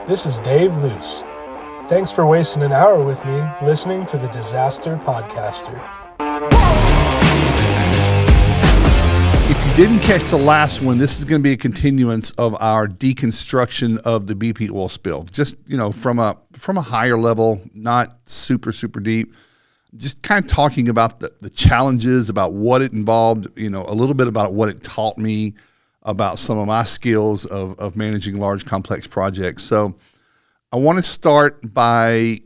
This is Dave Luce. Thanks for wasting an hour with me listening to the Disaster Podcaster. If you didn't catch the last one, this is going to be a continuance of our deconstruction of the BP oil spill. Just, from a higher level, not super deep. Just kind of talking about the challenges, about what it involved, a little bit about what it taught me, about some of my skills of managing large, complex projects. So I want to start by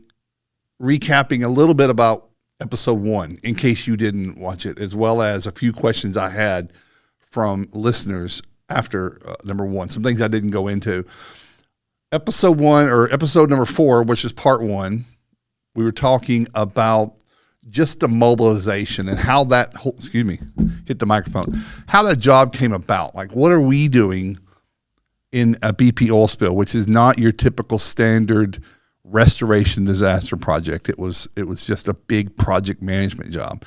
recapping a little bit about episode 1, in case you didn't watch it, as well as a few questions I had from listeners after number 1, some things I didn't go into. Episode 1, or episode number 4, which is part 1, we were talking about just the mobilization and how that hit the microphone, how that job came about. Like, what are we doing in a BP oil spill, which is not your typical standard restoration disaster project. It was just a big project management job.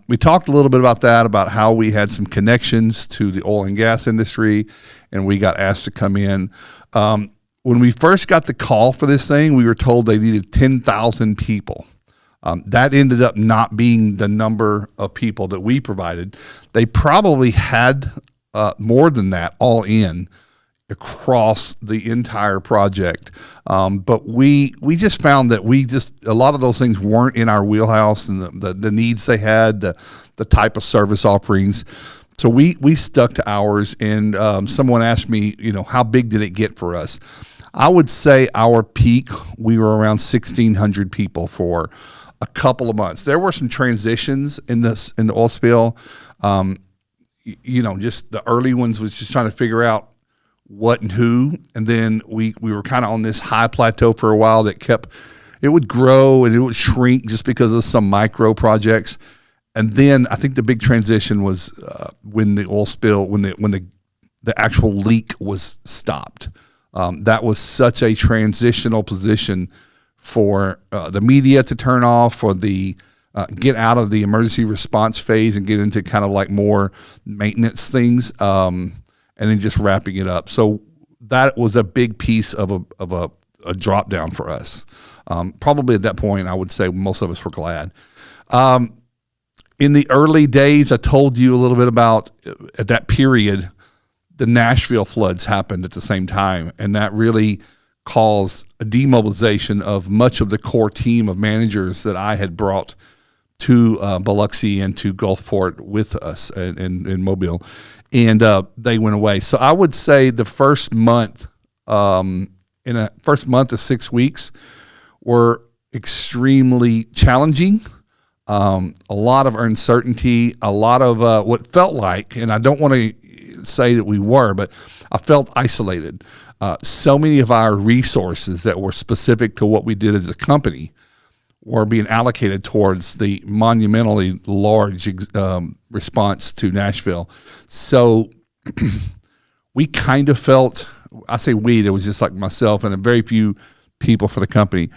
We talked a little bit about that, about how we had some connections to the oil and gas industry, and we got asked to come in. When we first got the call for this thing, we were told they needed 10,000 people. That ended up not being the number of people that we provided. They probably had more than that all in across the entire project. But we just found that a lot of those things weren't in our wheelhouse, and the needs they had, the type of service offerings. So we stuck to ours, and someone asked me, how big did it get for us? I would say our peak, we were around 1,600 people for a couple of months. There were some transitions in the oil spill. Just the early ones was just trying to figure out what and who, and then we were kind of on this high plateau for a while that it would grow and it would shrink just because of some micro projects. And then I think the big transition was when the oil spill, when the actual leak was stopped. That was such a transitional position for the media to turn off, for the get out of the emergency response phase and get into kind of like more maintenance things, and then just wrapping it up. So that was a big piece of a drop down for us. Probably at that point, I would say most of us were glad. In the early days, I told you a little bit about at that period, the Nashville floods happened at the same time, and that really caused a demobilization of much of the core team of managers that I had brought to Biloxi and to Gulfport with us in Mobile, and they went away. So I would say the first month, first month of 6 weeks, were extremely challenging. A lot of uncertainty, a lot of what felt like, and I don't want to say that we were, but I felt isolated. So many of our resources that were specific to what we did as a company were being allocated towards the monumentally large response to Nashville. So we kind of felt, I say we, it was just like myself and a very few people for the company.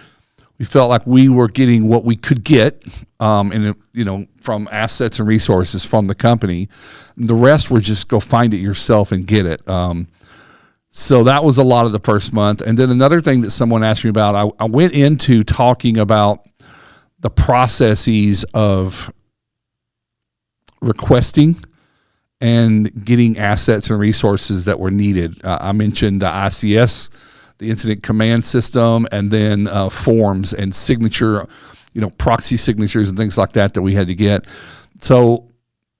We felt like we were getting what we could get, from assets and resources from the company. The rest were just go find it yourself and get it. So that was a lot of the first month. And then another thing that someone asked me about, I went into talking about the processes of requesting and getting assets and resources that were needed. I mentioned the ICS, the Incident Command System, and then forms and signature, proxy signatures and things like that we had to get. So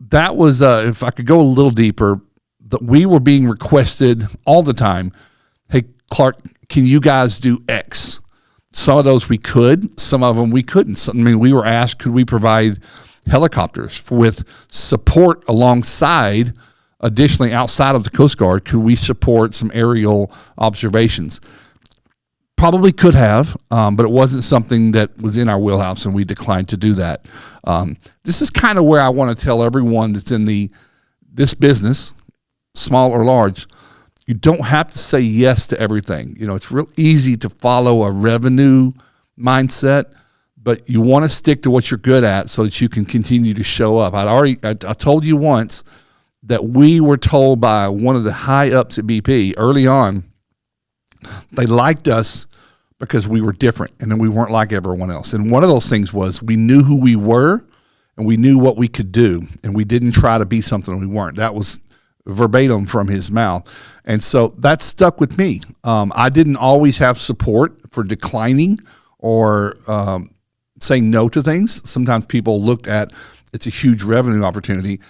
that was, if I could go a little deeper, that we were being requested all the time. Hey, Clark, can you guys do X? Some of those we could, some of them we couldn't. We were asked, could we provide helicopters with support alongside, additionally outside of the Coast Guard, could we support some aerial observations? Probably could have, but it wasn't something that was in our wheelhouse, and we declined to do that. This is kind of where I want to tell everyone that's in this business, small or large, you don't have to say yes to everything. It's real easy to follow a revenue mindset, but you want to stick to what you're good at so that you can continue to show up. I told you once that we were told by one of the high ups at BP early on They liked us because we were different and then we weren't like everyone else. And one of those things was we knew who we were and we knew what we could do, and we didn't try to be something we weren't. That was verbatim from his mouth. And so that stuck with me. I didn't always have support for declining or saying no to things. Sometimes people looked at it's a huge revenue opportunity,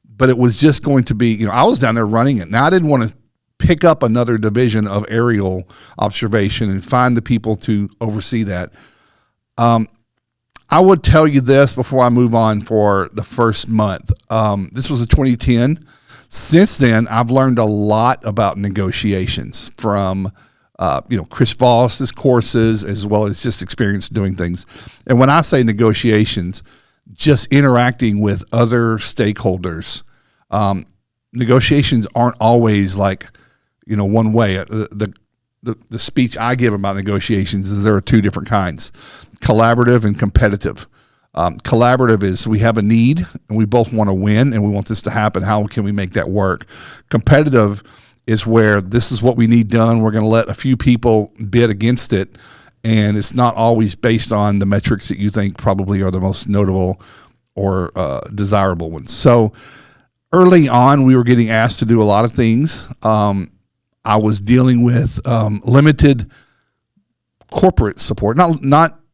but it was just going to be, I was down there running it. Now I didn't want to pick up another division of aerial observation and find the people to oversee that. I would tell you this before I move on for the first month. This was a 2010. Since then, I've learned a lot about negotiations from, Chris Voss's courses, as well as just experience doing things. And when I say negotiations, just interacting with other stakeholders. Negotiations aren't always like, one way. The speech I give about negotiations is there are two different kinds: collaborative and competitive. Collaborative is we have a need and we both want to win and we want this to happen. How can we make that work? Competitive is where this is what we need done. We're going to let a few people bid against it, and it's not always based on the metrics that you think probably are the most notable or desirable ones. So early on, we were getting asked to do a lot of things. I was dealing with limited corporate support, not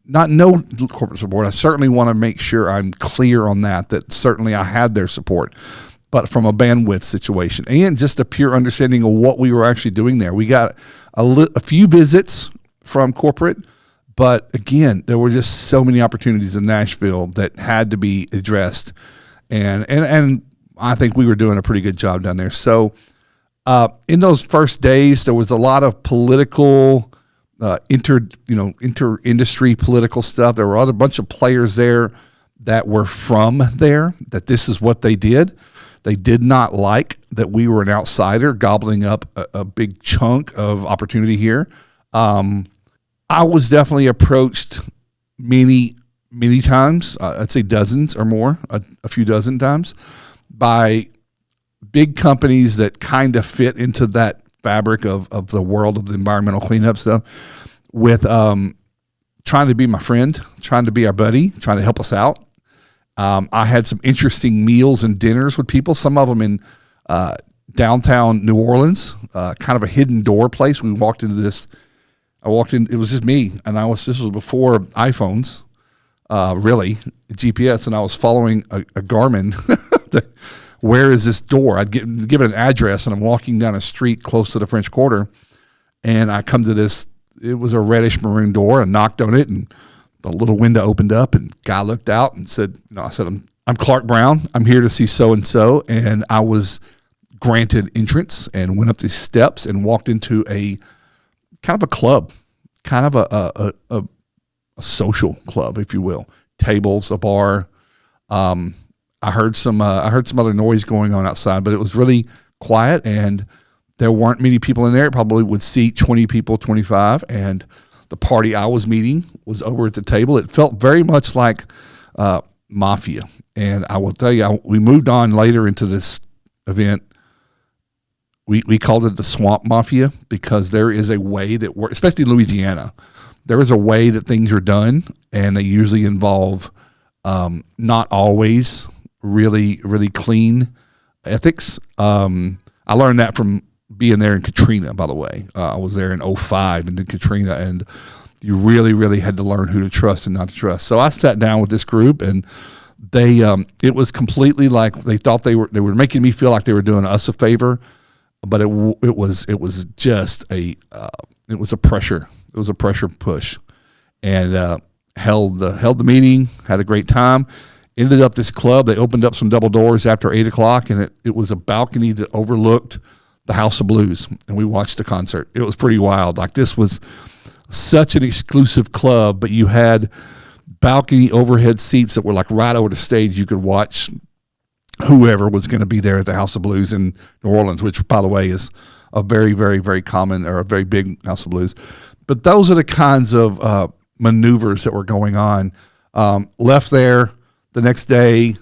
no corporate support. I certainly want to make sure I'm clear on that certainly I had their support, but from a bandwidth situation and just a pure understanding of what we were actually doing there. We got a few visits from corporate, but again, there were just so many opportunities in Nashville that had to be addressed, and I think we were doing a pretty good job down there. So in those first days, there was a lot of political, inter-industry political stuff. There were a bunch of players there that were from there, that this is what they did. They did not like that we were an outsider gobbling up a big chunk of opportunity here. I was definitely approached many times, I'd say dozens or more, a few dozen times, by big companies that kind of fit into that fabric of the world of the environmental cleanup stuff, with trying to be my friend, trying to be our buddy, trying to help us out. I had some interesting meals and dinners with people, some of them in downtown New Orleans, kind of a hidden door place. We walked into this. I walked in, it was just me, and this was before iPhones, really, GPS, and I was following a Garmin. Where is this door? I'd give it an address, and I'm walking down a street close to the French Quarter, and I come to this. It was a reddish maroon door. I knocked on it, and the little window opened up, and guy looked out and said, I said, I'm Clark Brown. I'm here to see so-and-so, and I was granted entrance and went up these steps and walked into a kind of a club, kind of a social club, if you will. Tables, a bar. I heard some other noise going on outside, but it was really quiet, and there weren't many people in there. It probably would seat 20 people, 25, and the party I was meeting was over at the table. It felt very much like mafia, and I will tell you, we moved on later into this event. We called it the Swamp Mafia because there is a way that works, especially in Louisiana. There is a way that things are done, and they usually involve not always really, really clean ethics. I learned that from being there in Katrina, by the way. I was there in 2005 and then Katrina, and you really, really had to learn who to trust and not to trust. So I sat down with this group, and they it was completely like they thought they were making me feel like they were doing us a favor, but it was just it was a pressure push, and held the meeting, had a great time. Ended up this club. They opened up some double doors after 8:00, and it was a balcony that overlooked the House of Blues, and we watched the concert. It was pretty wild. Like, this was such an exclusive club, but you had balcony overhead seats that were like right over the stage. You could watch whoever was going to be there at the House of Blues in New Orleans, which, by the way, is a very, very, very common or a very big House of Blues. But those are the kinds of maneuvers that were going on. Left there the next day,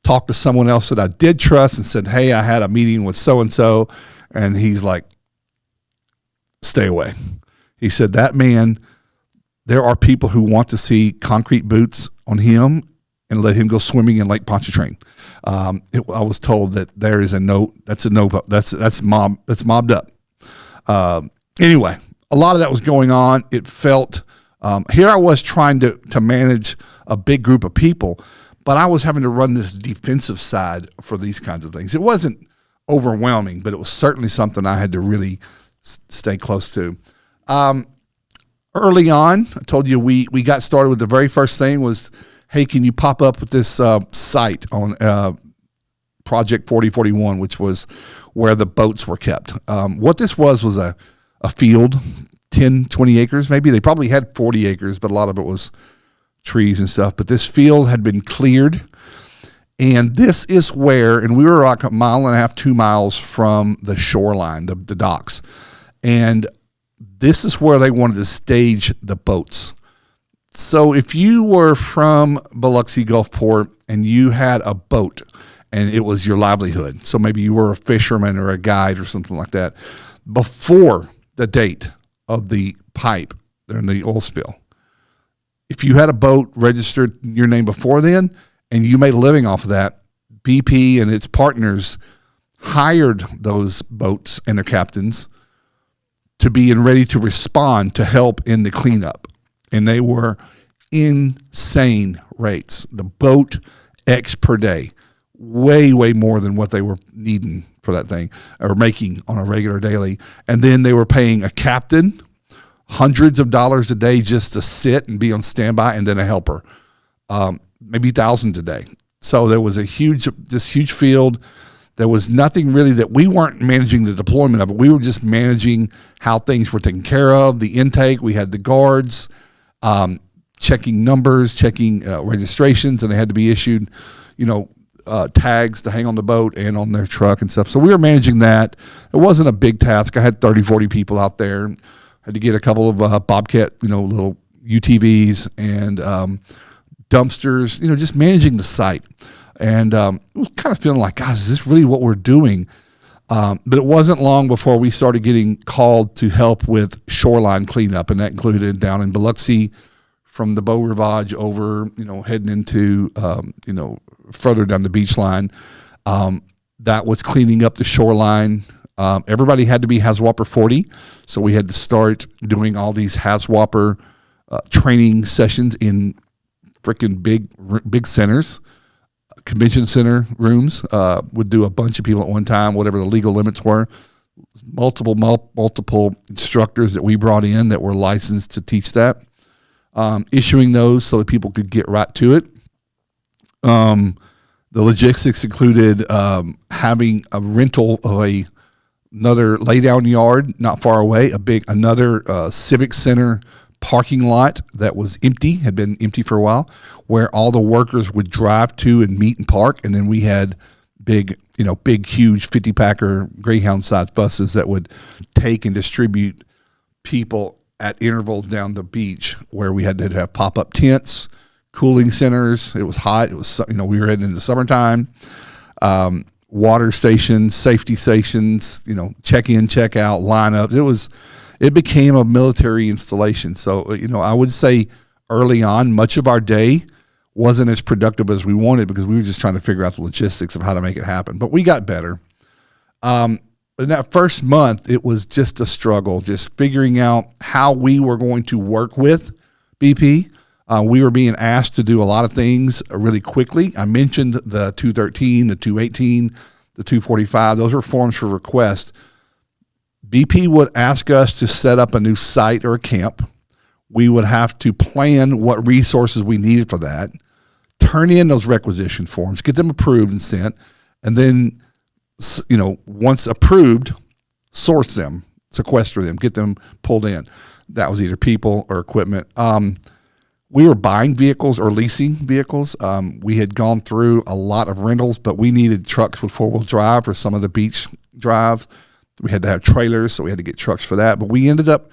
talked to someone else that I did trust and said, hey, I had a meeting with so-and-so. And he's like, stay away. He said, that man, there are people who want to see concrete boots on him and let him go swimming in Lake Pontchartrain. I was told that there is that's mobbed up. Anyway, a lot of that was going on. It felt, here I was trying to manage a big group of people, but I was having to run this defensive side for these kinds of things. It wasn't overwhelming, but it was certainly something I had to really stay close to. Early on, I told you we got started with the very first thing was, hey, can you pop up with this site on Project 4041, which was where the boats were kept. What this was a field, 10, 20 acres maybe. They probably had 40 acres, but a lot of it was trees and stuff. But this field had been cleared, and this is where, and we were like a mile and a half, 2 miles from the shoreline, the docks. And this is where they wanted to stage the boats. So if you were from Biloxi Gulfport and you had a boat and it was your livelihood, so maybe you were a fisherman or a guide or something like that, before the date of the pipe and the oil spill, if you had a boat registered in your name before then and you made a living off of that, BP and its partners hired those boats and their captains to be ready to respond to help in the cleanup. And they were insane rates. The boat X per day, way, way more than what they were needing for that thing or making on a regular daily. And then they were paying a captain hundreds of dollars a day just to sit and be on standby, and then a helper, maybe thousands a day. So there was this huge field. There was nothing really that we weren't managing the deployment of it. We were just managing how things were taken care of, the intake. We had the guards checking numbers, checking registrations, and they had to be issued, tags to hang on the boat and on their truck and stuff. So we were managing that. It wasn't a big task. I had 30, 40 people out there. Had to get a couple of Bobcat, little UTVs and dumpsters, just managing the site. And it was kind of feeling like, gosh, is this really what we're doing? But it wasn't long before we started getting called to help with shoreline cleanup, and that included down in Biloxi from the Beau Rivage over, heading into, further down the beach line. That was cleaning up the shoreline. Everybody had to be HAZWOPER 40, so we had to start doing all these HAZWOPER training sessions in freaking big centers. Convention center rooms, would do a bunch of people at one time, whatever the legal limits were. Multiple instructors that we brought in that were licensed to teach that, issuing those so that people could get right to it. The logistics included having a rental of another laydown yard not far away, another civic center parking lot that was empty, had been empty for a while, where all the workers would drive to and meet and park. And then we had big, huge 50-packer Greyhound-sized buses that would take and distribute people at intervals down the beach, where we had to have pop-up tents, cooling centers. It was hot. It was, we were heading into summertime. Water stations, safety stations, check in, check out, lineups. It became a military installation. So, I would say early on, much of our day wasn't as productive as we wanted because we were just trying to figure out the logistics of how to make it happen. But we got better. But in that first month, it was just a struggle, just figuring out how we were going to work with BP. We were being asked to do a lot of things really quickly. I mentioned the 213, the 218, the 245. Those are forms for request. BP would ask us to set up a new site or a camp. We would have to plan what resources we needed for that, turn in those requisition forms, get them approved and sent, and then, once approved, source them, sequester them, get them pulled in. That was either people or equipment. We were buying vehicles or leasing vehicles. We had gone through a lot of rentals, but we needed trucks with four-wheel drive for some of the beach drives. We had to have trailers, so we had to get trucks for that. But we ended up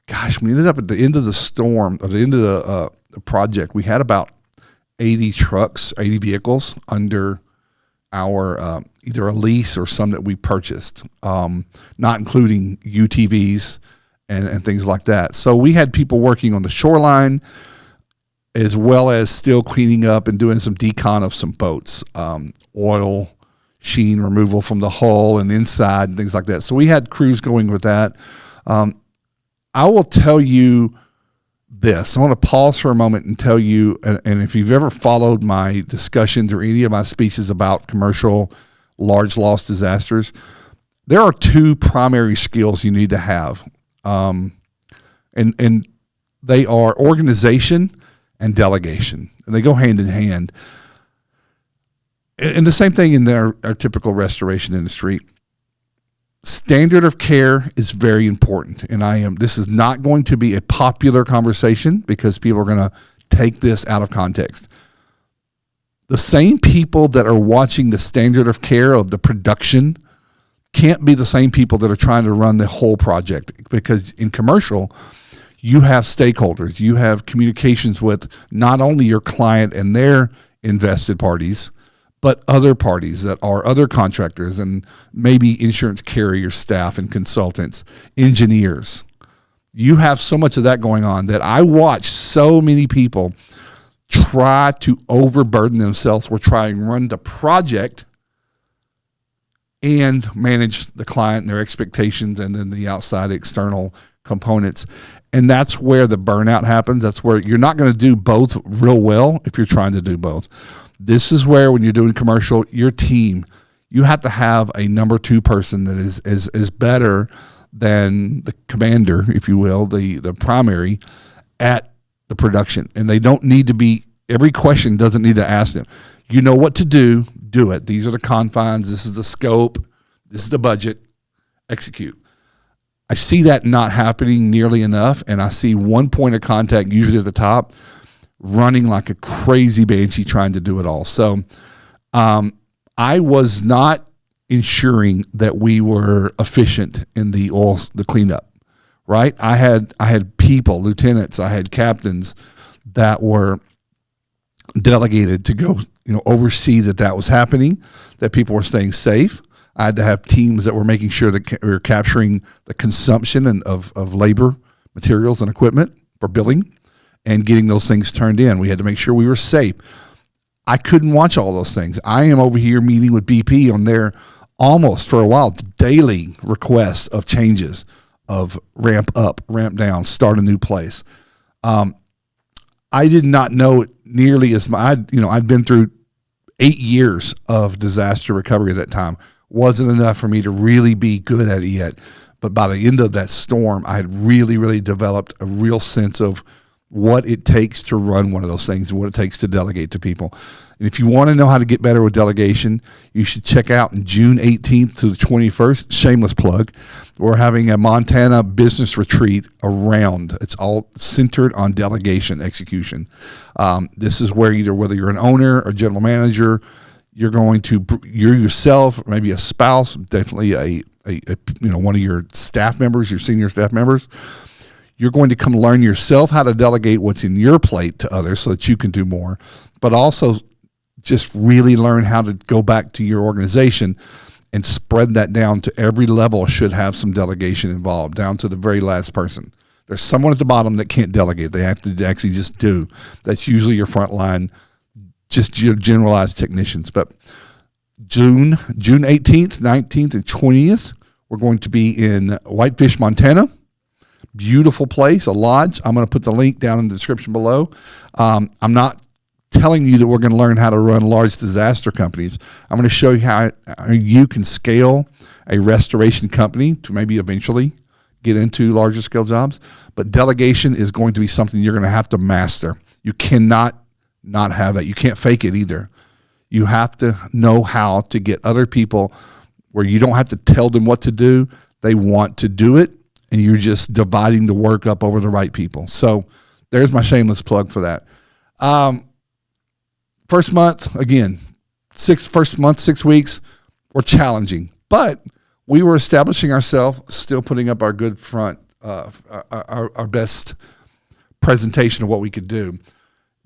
at the end of the storm, at the end of the project, we had about 80 trucks, 80 vehicles under our either a lease or some that we purchased, not including UTVs and things like that. So we had people working on the shoreline as well as still cleaning up and doing some decon of some boats, oil, sheen removal from the hull and inside and things like that. So we had crews going with that. I will tell you this. I want to pause for a moment and tell you, and if you've ever followed my discussions or any of my speeches about commercial large loss disasters, there are two primary skills you need to have. And they are organization and delegation, and they go hand in hand. And the same thing in our typical restoration industry. Standard of care is very important, and this is not going to be a popular conversation because people are going to take this out of context. The same people that are watching the standard of care of the production can't be the same people that are trying to run the whole project, because in commercial, you have stakeholders. You have communications with not only your client and their invested parties, but other parties that are other contractors and maybe insurance carrier staff and consultants, engineers. You have so much of that going on that I watch so many people try to overburden themselves with trying to run the project and manage the client and their expectations and then the outside external components. And that's where the burnout happens. That's where you're not going to do both real well if you're trying to do both. This is where, when you're doing commercial, your team, you have to have a number two person that is better than the commander, if you will, the primary at the production. And they don't need to be, every question doesn't need to ask them. You know what to do it. These are the confines. This is the scope. This is the budget. Execute. I see that not happening nearly enough, and I see one point of contact, usually at the top, running like a crazy banshee trying to do it all. So I was not ensuring that we were efficient in the cleanup, right? I had people, lieutenants, I had captains that were delegated to go, oversee that was happening, that people were staying safe. I had to have teams that were making sure that we were capturing the consumption of labor, materials, and equipment for billing and getting those things turned in. We had to make sure we were safe. I couldn't watch all those things. I am over here meeting with BP on their almost, for a while, daily request of changes, of ramp up, ramp down, start a new place. I did not know it nearly as much. I'd been through 8 years of disaster recovery at that time. Wasn't enough for me to really be good at it yet. But by the end of that storm, I had really, really developed a real sense of what it takes to run one of those things and what it takes to delegate to people. And if you want to know how to get better with delegation, you should check out on June 18th to the 21st, shameless plug, we're having a Montana business retreat around. It's all centered on delegation execution. This is where whether you're an owner or general manager, you're yourself, maybe a spouse, definitely a one of your staff members, your senior staff members. You're going to come learn yourself how to delegate what's in your plate to others so that you can do more, but also just really learn how to go back to your organization and spread that down to every level. Should have some delegation involved, down to the very last person. There's someone at the bottom that can't delegate. They have to actually just do. That's usually your front line, just your generalized technicians. But June 18th, 19th, and 20th, we're going to be in Whitefish, Montana. Beautiful place, a lodge. I'm going to put the link down in the description below. I'm not telling you that we're going to learn how to run large disaster companies. I'm going to show you how you can scale a restoration company to maybe eventually get into larger scale jobs. But delegation is going to be something you're going to have to master. You cannot not have that. You can't fake it either. You have to know how to get other people where you don't have to tell them what to do. They want to do it, and you're just dividing the work up over the right people. So there's my shameless plug for that. First month, again, 6 weeks were challenging, but we were establishing ourselves, still putting up our good front, our best presentation of what we could do.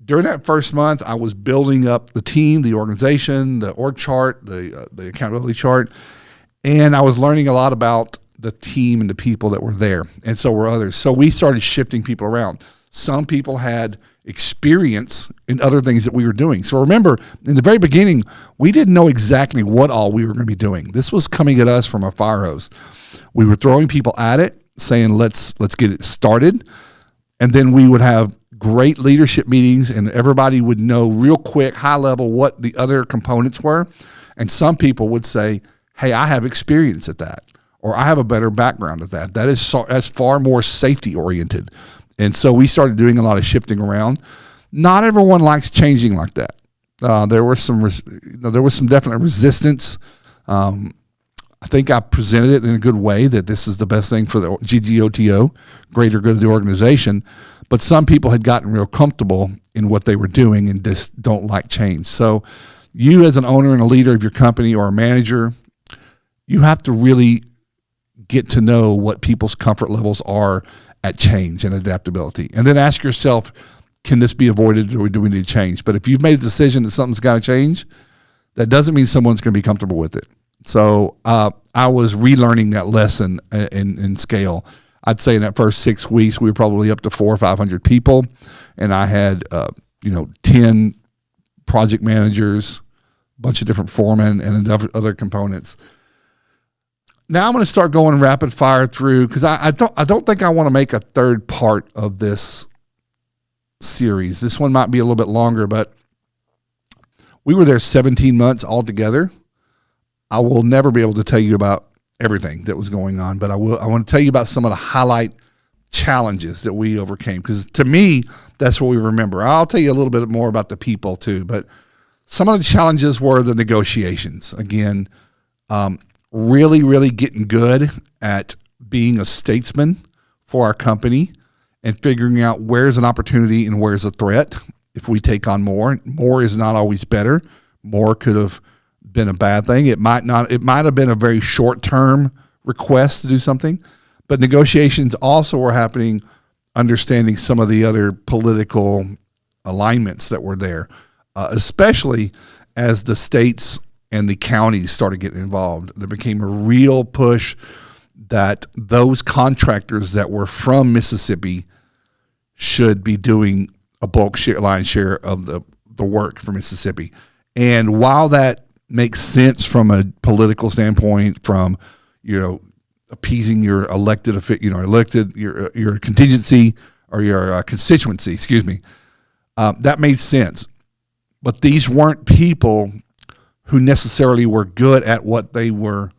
During that first month, I was building up the team, the organization, the org chart, the accountability chart, and I was learning a lot about the team and the people that were there, and so were others. So we started shifting people around. Some people had experience in other things that we were doing. So remember, in the very beginning, we didn't know exactly what all we were going to be doing. This was coming at us from a fire hose. We were throwing people at it, saying, let's get it started. And then we would have great leadership meetings, and everybody would know real quick, high level, what the other components were. And some people would say, hey, I have experience at that, or I have a better background at that. That's far more safety oriented. And so we started doing a lot of shifting around. Not everyone likes changing like that. There was some definite resistance. I think I presented it in a good way that this is the best thing for the GGOTO, greater good of the organization. But some people had gotten real comfortable in what they were doing and just don't like change. So you as an owner and a leader of your company or a manager, you have to really get to know what people's comfort levels are at change and adaptability. And then ask yourself, can this be avoided, or do we need to change? But if you've made a decision that something's got to change, that doesn't mean someone's going to be comfortable with it. So I was relearning that lesson in scale. I'd say in that first 6 weeks, we were probably up to 400 or 500 people. And I had, 10 project managers, a bunch of different foremen, and other components. Now I'm going to start going rapid fire through, because I don't think I want to make a third part of this series. This one might be a little bit longer, but we were there 17 months altogether. I will never be able to tell you about everything that was going on, but I want to tell you about some of the highlight challenges that we overcame, because to me, that's what we remember. I'll tell you a little bit more about the people too, but some of the challenges were the negotiations. Again, really, really getting good at being a statesman for our company and figuring out where's an opportunity and where's a threat. If we take on more is not always better. More could have been a bad thing. It might have been a very short-term request to do something, but negotiations also were happening, understanding some of the other political alignments that were there, especially as the states and the counties started getting involved. There became a real push that those contractors that were from Mississippi should be doing a bulk lion's share of the work for Mississippi. And while that makes sense from a political standpoint, from appeasing your elected your contingency or your constituency, that made sense. But these weren't people who necessarily were good at what they were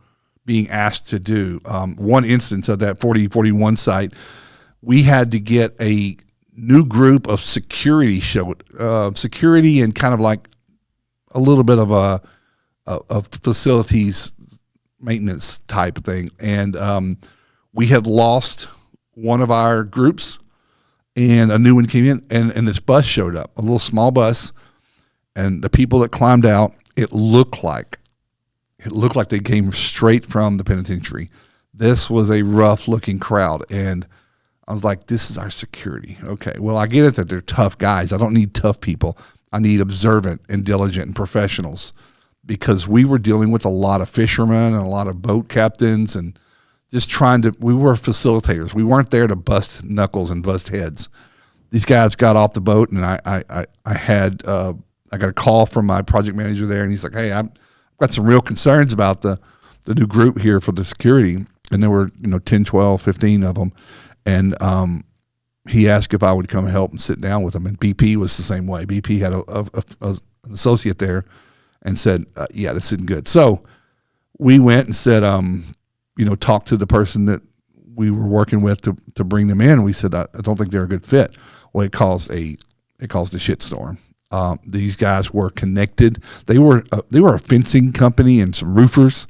being asked to do. One instance of that 4041 site, we had to get a new group of security and kind of like a little bit of a facilities maintenance type of thing. And we had lost one of our groups, and a new one came in, and this bus showed up, a little small bus, and the people that climbed out, it looked like they came straight from the penitentiary. This was a rough looking crowd, and I was like, this is our security. Okay, well, I get it that they're tough guys. I don't need tough people. I need observant and diligent and professionals, because we were dealing with a lot of fishermen and a lot of boat captains, and just we were facilitators. We weren't there to bust knuckles and bust heads. These guys got off the boat, and I got a call from my project manager there, and he's like, hey, I've got some real concerns about the new group here for the security. And there were 10, 12, 15 of them. And he asked if I would come help and sit down with them. And BP was the same way. BP had an associate there and said, yeah, this isn't good. So we went and said, talked to the person that we were working with to bring them in. We said, I don't think they're a good fit. Well, it caused a shitstorm. These guys were connected. They were a fencing company and some roofers.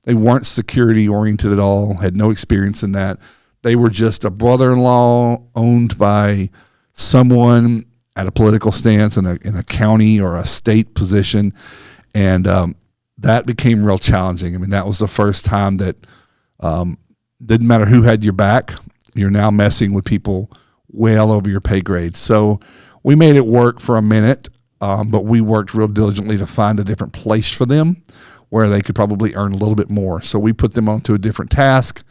They weren't security oriented at all, had no experience in that. They were just a brother-in-law owned by someone at a political stance in a county or a state position. And that became real challenging. I mean, that was the first time that didn't matter who had your back, you're now messing with people well over your pay grade. So We made it work for a minute, but we worked real diligently to find a different place for them where they could probably earn a little bit more. So we put them onto a different task,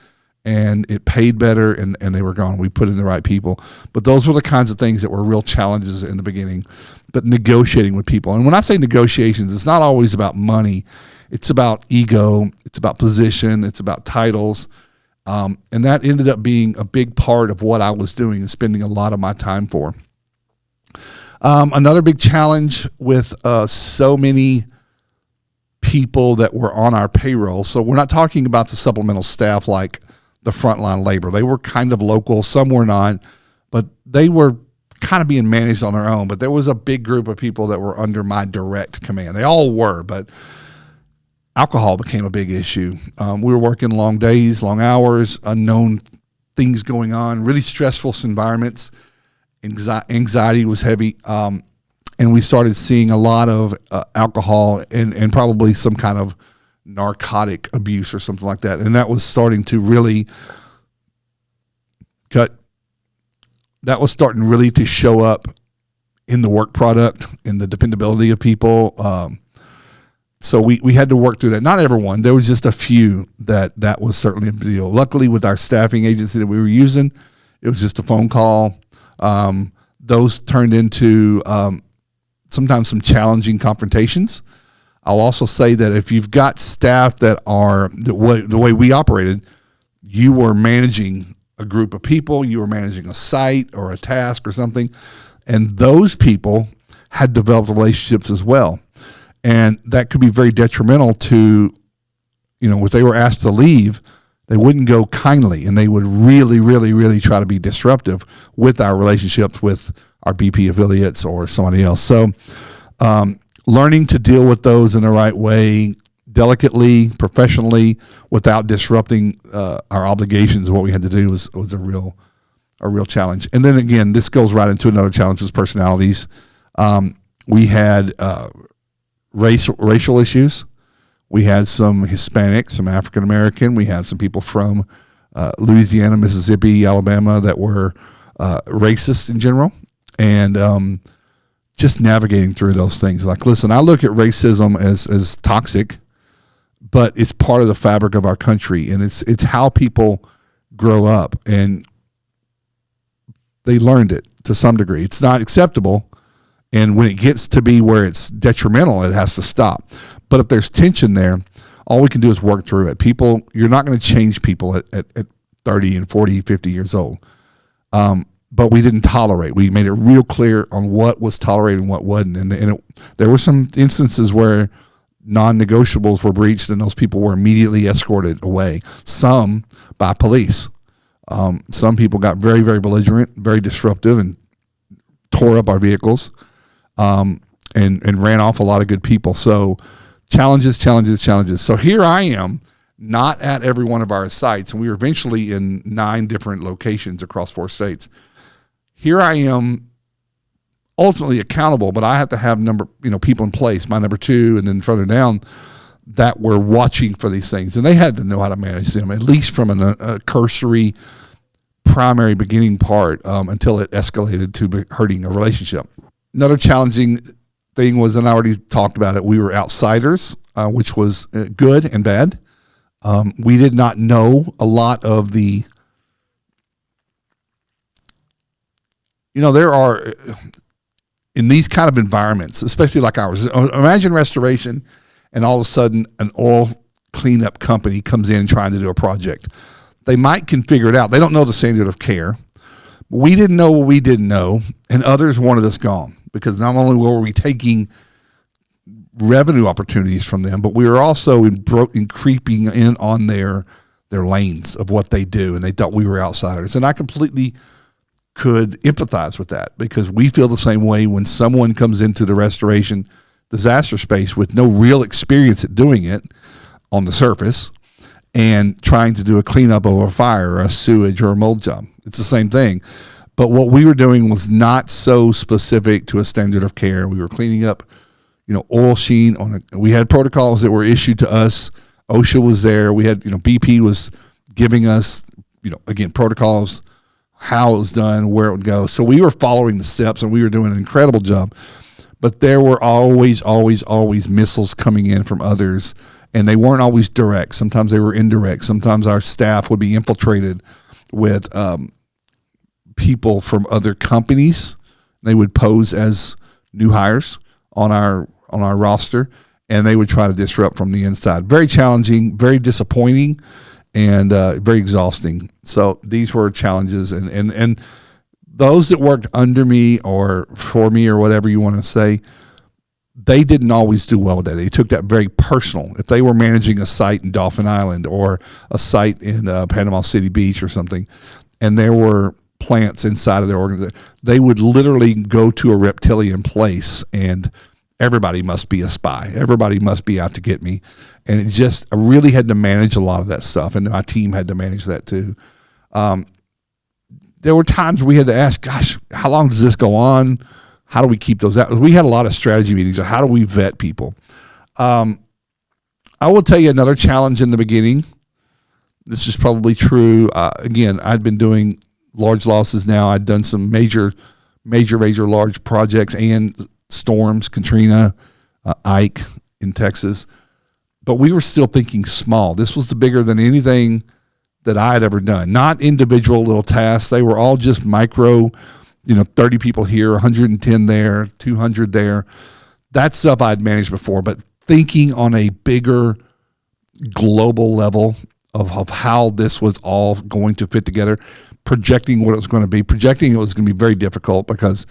and it paid better, and they were gone. We put in the right people. But those were the kinds of things that were real challenges in the beginning, but negotiating with people. And when I say negotiations, it's not always about money. It's about ego. It's about position. It's about titles. And that ended up being a big part of what I was doing and spending a lot of my time for. Another big challenge with so many people that were on our payroll. So we're not talking about the supplemental staff like the frontline labor. They were kind of local, some were not, but they were kind of being managed on their own. But there was a big group of people that were under my direct command. They all were, but alcohol became a big issue. We were working long days, long hours, unknown things going on, really stressful environments. Anxiety was heavy. And we started seeing a lot of alcohol and probably some kind of narcotic abuse or something like that. And that was starting to really to show up in the work product, in the dependability of people. So we had to work through that. Not everyone. There was just a few that was certainly a big deal. Luckily, with our staffing agency that we were using, it was just a phone call. Those turned into sometimes some challenging confrontations. I'll also say that if you've got staff that are the way we operated, you were managing a group of people, you were managing a site or a task or something, and those people had developed relationships as well. And that could be very detrimental to, if they were asked to leave, they wouldn't go kindly, and they would really, really, really try to be disruptive with our relationships with our BP affiliates or somebody else. So learning to deal with those in the right way, delicately, professionally, without disrupting our obligations of what we had to do was a real challenge. And then again, this goes right into another challenge, is personalities. We had racial issues. We had some Hispanic, some African American. We had some people from Louisiana, Mississippi, Alabama that were racist in general, and just navigating through those things. Like, listen, I look at racism as toxic, but it's part of the fabric of our country, and it's how people grow up, and they learned it to some degree. It's not acceptable, and when it gets to be where it's detrimental, it has to stop. But if there's tension there, all we can do is work through it. People, you're not going to change people at 30 and 40, 50 years old. But we didn't tolerate. We made it real clear on what was tolerated and what wasn't. And there were some instances where non-negotiables were breached, and those people were immediately escorted away, some by police. Some people got very, very belligerent, very disruptive, and tore up our vehicles, and ran off a lot of good people. So challenges. So here I am, not at every one of our sites, and we were eventually in 9 different locations across 4 states. Here I am, ultimately accountable, but I have to have people in place, my number 2, and then further down, that were watching for these things, and they had to know how to manage them, at least from a cursory, primary beginning part, until it escalated to hurting a relationship. Another challenging thing was, and I already talked about it, we were outsiders, which was good and bad. We did not know a lot of the, there are, in these kind of environments, especially like ours, imagine restoration, and all of a sudden an oil cleanup company comes in trying to do a project. They can figure it out. They don't know the standard of care. We didn't know what we didn't know, and others wanted us gone, because not only were we taking revenue opportunities from them, but we were also creeping in on their lanes of what they do, and they thought we were outsiders. And I completely could empathize with that, because we feel the same way when someone comes into the restoration disaster space with no real experience at doing it on the surface and trying to do a cleanup of a fire or a sewage or a mold job. It's the same thing. But what we were doing was not so specific to a standard of care. We were cleaning up, oil sheen we had protocols that were issued to us. OSHA was there. We had, BP was giving us, again, protocols, how it was done, where it would go. So we were following the steps, and we were doing an incredible job. But there were always missiles coming in from others, and they weren't always direct. Sometimes they were indirect. Sometimes our staff would be infiltrated with people from other companies. They would pose as new hires on our roster, and they would try to disrupt from the inside. Very challenging, very disappointing, and very exhausting. So these were challenges, and those that worked under me or for me or whatever you want to say, they didn't always do well with that. They took that very personal. If they were managing a site in Dauphin Island or a site in Panama City Beach or something, and there were plants inside of their organization, they would literally go to a reptilian place, and everybody must be a spy. Everybody must be out to get me. And I really had to manage a lot of that stuff, and my team had to manage that too. There were times we had to ask, gosh, how long does this go on? How do we keep those out? We had a lot of strategy meetings. How do we vet people? I will tell you another challenge in the beginning. This is probably true. Again, I'd been doing large losses now. I'd done some major large projects and storms, Katrina, Ike in Texas. But we were still thinking small. This was bigger than anything that I had ever done. Not individual little tasks. They were all just micro, 30 people here, 110 there, 200 there. That stuff I'd managed before, but thinking on a bigger global level of how this was all going to fit together, projecting what it was going to be. Projecting it was going to be very difficult because,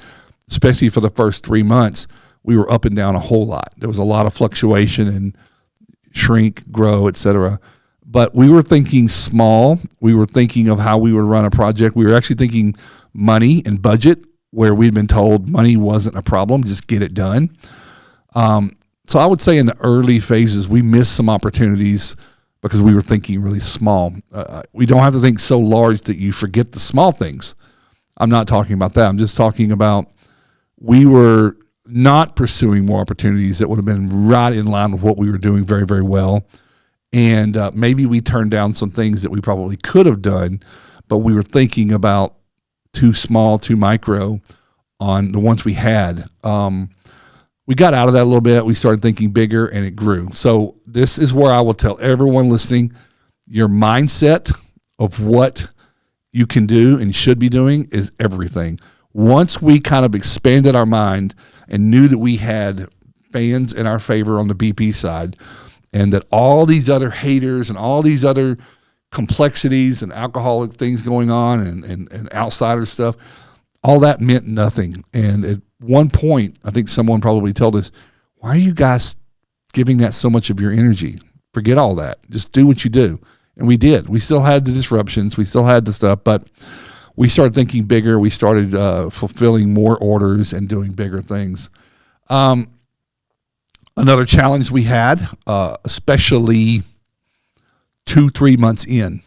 especially for the first 3 months, we were up and down a whole lot. There was a lot of fluctuation and shrink, grow, et cetera. But we were thinking small. We were thinking of how we would run a project. We were actually thinking money and budget, where we'd been told money wasn't a problem, just get it done. So I would say in the early phases, we missed some opportunities because we were thinking really small. We don't have to think so large that you forget the small things. I'm not talking about that. I'm just talking about we were not pursuing more opportunities that would have been right in line with what we were doing very, very well. And maybe we turned down some things that we probably could have done, but we were thinking about too small, too micro on the ones we had. We got out of that a little bit. We started thinking bigger, and it grew. So this is where I will tell everyone listening, your mindset of what you can do and should be doing is everything. Once we kind of expanded our mind and knew that we had fans in our favor on the BP side, and that all these other haters and all these other complexities and alcoholic things going on and outsider stuff, all that meant nothing. And at one point, I think someone probably told us, why are you guys giving that so much of your energy? Forget all that. Just do what you do. And we did. We still had the disruptions. We still had the stuff, but we started thinking bigger. We started fulfilling more orders and doing bigger things. Another challenge we had, especially 2-3 months in,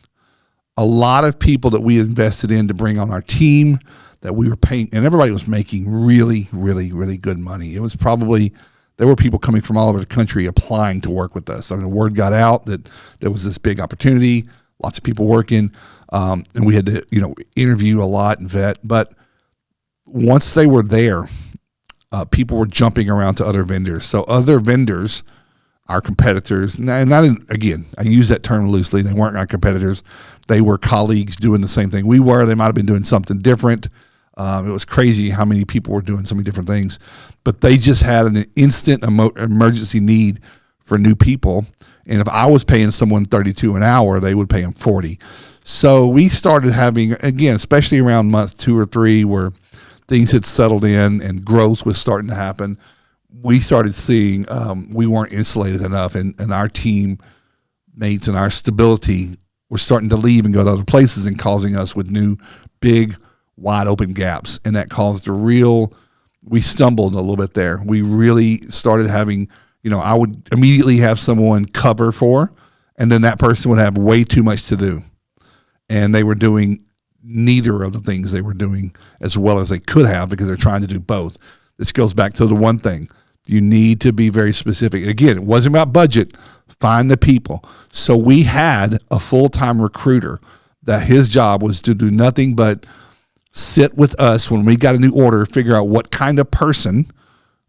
a lot of people that we invested in to bring on our team that we were paying, and everybody was making really, really, really good money. It was probably, there were people coming from all over the country applying to work with us. I mean, the word got out that there was this big opportunity, lots of people working, and we had to, interview a lot and vet. But once they were there, people were jumping around to other vendors. So other vendors, our competitors, and again, I use that term loosely. They weren't our competitors. They were colleagues doing the same thing we were. They might have been doing something different. It was crazy how many people were doing so many different things. But they just had an instant emergency need for new people. And if I was paying someone $32 an hour, they would pay them $40. So we started having, again, especially around month 2 or 3, where things had settled in and growth was starting to happen, we started seeing we weren't insulated enough, and our team mates and our stability were starting to leave and go to other places and causing us with new, big, wide open gaps. And that caused we stumbled a little bit there. We really started having, I would immediately have someone cover for, and then that person would have way too much to do. And they were doing neither of the things they were doing as well as they could have because they're trying to do both. This goes back to the one thing. You need to be very specific. Again, it wasn't about budget. Find the people. So we had a full-time recruiter that his job was to do nothing but sit with us when we got a new order, figure out what kind of person,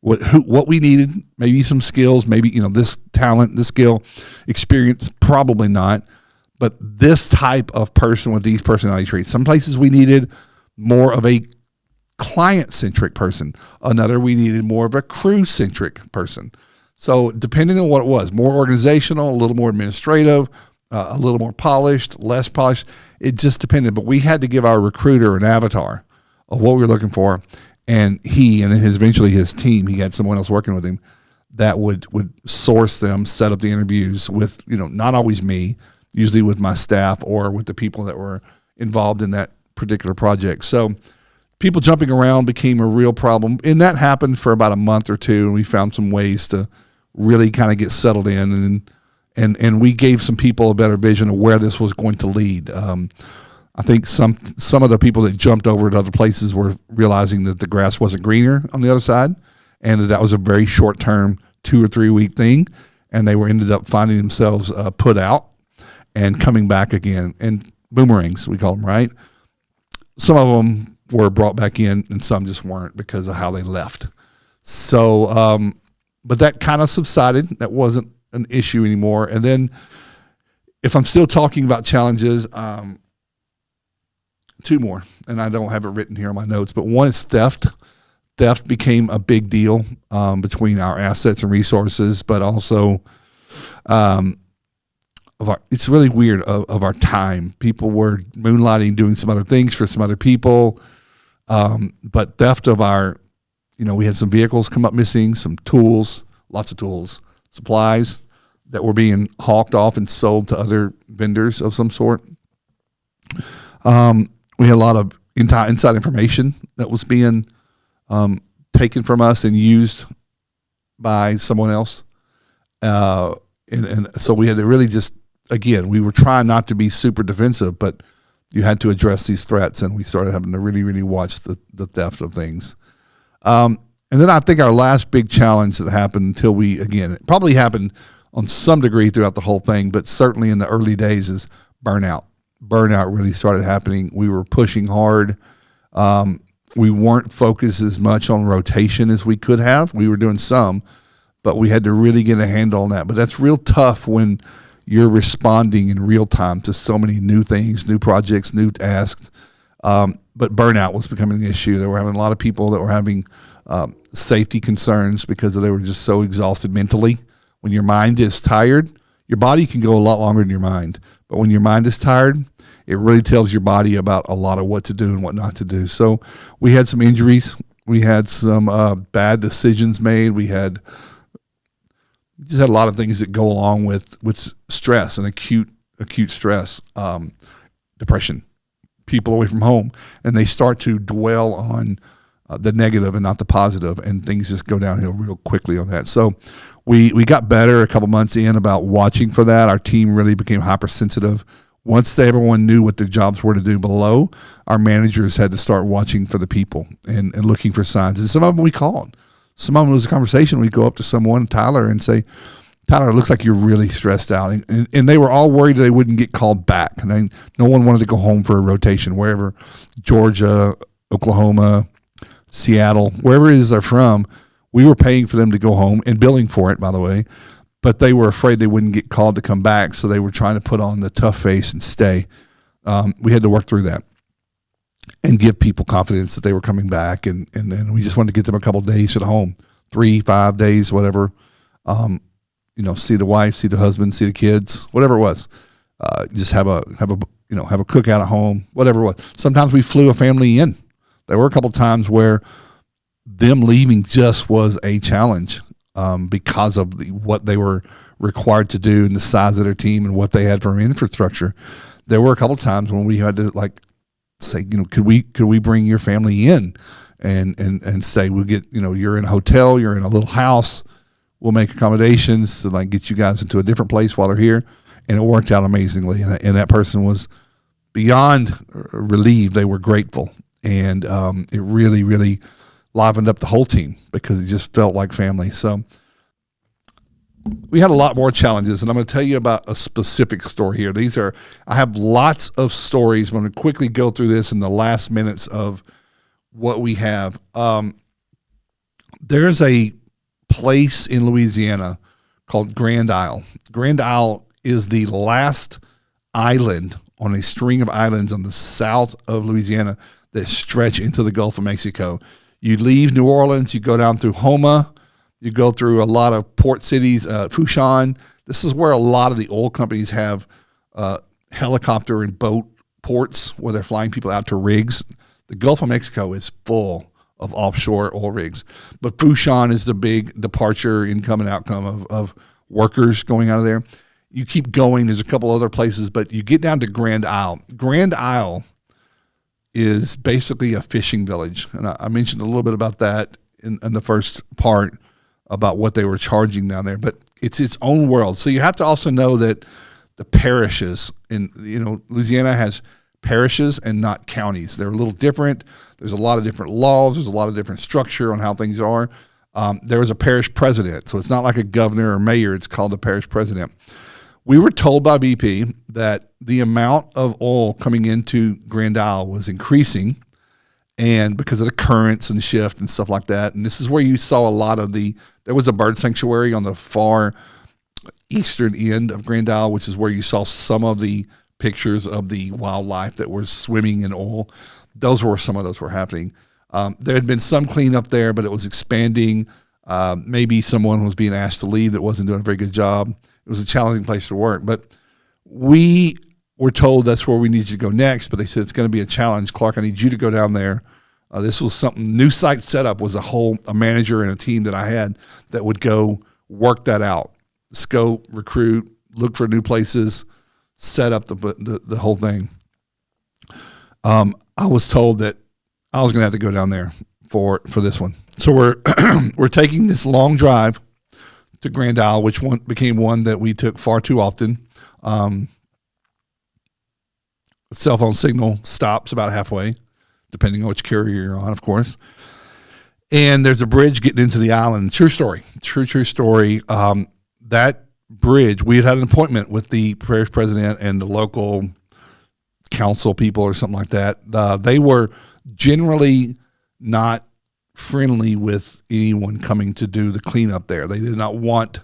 what we needed, maybe some skills, maybe, this talent, this skill, experience, probably not, but this type of person with these personality traits. Some places we needed more of a client-centric person. Another, we needed more of a crew-centric person. So depending on what it was, more organizational, a little more administrative, a little more polished, less polished, it just depended. But we had to give our recruiter an avatar of what we were looking for. And eventually his team, he had someone else working with him that would source them, set up the interviews with, not always me, usually with my staff or with the people that were involved in that particular project. So people jumping around became a real problem. And that happened for about a month or two. And we found some ways to really kind of get settled in. And we gave some people a better vision of where this was going to lead. I think some of the people that jumped over to other places were realizing that the grass wasn't greener on the other side, and that was a very short-term 2 or 3 week thing, and they ended up finding themselves put out and coming back again. And boomerangs, we call them, right? Some of them were brought back in, and some just weren't because of how they left. So, but that kind of subsided. That wasn't an issue anymore. And then, if I'm still talking about challenges, 2 more, and I don't have it written here on my notes, but one is theft. Theft became a big deal between our assets and resources, but also it's really weird, of our time. People were moonlighting, doing some other things for some other people, but theft of our, we had some vehicles come up missing, some tools, lots of tools, supplies that were being hawked off and sold to other vendors of some sort. We had a lot of inside information that was being taken from us and used by someone else. And so we had to really we were trying not to be super defensive, but you had to address these threats, and we started having to really, really watch the theft of things. And then I think our last big challenge that happened it probably happened on some degree throughout the whole thing, but certainly in the early days, is burnout. Burnout really started happening. We were pushing hard. We weren't focused as much on rotation as we could have. We were doing some, but we had to really get a handle on that. But that's real tough when you're responding in real time to so many new things, new projects, new tasks. But burnout was becoming an issue. There were having a lot of people that were having safety concerns because they were just so exhausted mentally. When your mind is tired, your body can go a lot longer than your mind. But when your mind is tired, it really tells your body about a lot of what to do and what not to do. So we had some injuries. We had some bad decisions made. We just had a lot of things that go along with stress and acute stress, depression, people away from home, and they start to dwell on the negative and not the positive, and things just go downhill real quickly on that. So we got better a couple months in about watching for that. Our team really became hypersensitive. Once everyone knew what their jobs were to do below, our managers had to start watching for the people and looking for signs. And some of them we called. Some of them was a conversation. We'd go up to someone, Tyler, and say, Tyler, it looks like you're really stressed out. And they were all worried they wouldn't get called back. And no one wanted to go home for a rotation, wherever, Georgia, Oklahoma, Seattle, wherever it is they're from. We were paying for them to go home and billing for it, by the way. But they were afraid they wouldn't get called to come back, so they were trying to put on the tough face and stay. We had to work through that and give people confidence that they were coming back. And then we just wanted to get them a couple of days at home, 3-5 days, whatever. See the wife, see the husband, see the kids, whatever it was. Just have a cookout at home, whatever it was. Sometimes we flew a family in. There were a couple of times where them leaving just was a challenge. Because of what they were required to do and the size of their team and what they had from infrastructure. There were a couple of times when we had to say, could we bring your family in and stay? We'll get, you're in a hotel, you're in a little house. We'll make accommodations to get you guys into a different place while they're here. And it worked out amazingly. And that person was beyond relieved. They were grateful. And it really, really livened up the whole team because it just felt like family. So we had a lot more challenges, and I'm going to tell you about a specific story here. I have lots of stories. I'm going to quickly go through this in the last minutes of what we have. There's a place in Louisiana called Grand Isle. Grand Isle is the last island on a string of islands on the south of Louisiana that stretch into the Gulf of Mexico. You leave New Orleans, you go down through Houma, you go through a lot of port cities, Fouchon. This is where a lot of the oil companies have helicopter and boat ports where they're flying people out to rigs. The Gulf of Mexico is full of offshore oil rigs. But Fouchon is the big departure, income and outcome of workers going out of there. You keep going. There's a couple other places, but you get down to Grand Isle. Grand Isle is basically a fishing village. And I mentioned a little bit about that in the first part about what they were charging down there, but it's its own world. So you have to also know that the parishes Louisiana has parishes and not counties. They're a little different. There's a lot of different laws. There's a lot of different structure on how things are. There is a parish president. So it's not like a governor or mayor. It's called a parish president. We were told by BP that the amount of oil coming into Grand Isle was increasing, and because of the currents and shift and stuff like that. And this is where you saw a lot of there was a bird sanctuary on the far eastern end of Grand Isle, which is where you saw some of the pictures of the wildlife that were swimming in oil. Some of those were happening. There had been some cleanup there, but it was expanding. Maybe someone was being asked to leave that wasn't doing a very good job. It was a challenging place to work, but we were told that's where we need you to go next, but they said it's going to be a challenge. Clark, I need you to go down there. This was something, new site setup was a manager and a team that I had that would go work that out, scope, recruit, look for new places, set up the whole thing. I was told that I was going to have to go down there for this one. So we're taking this long drive to Grand Isle, which became one that we took far too often. Cell phone signal stops about halfway, depending on which carrier you're on, of course. And there's a bridge getting into the island. True story. True story. That bridge, we had an appointment with the parish president and the local council people or something like that. They were generally not friendly with anyone coming to do the cleanup there. They did not want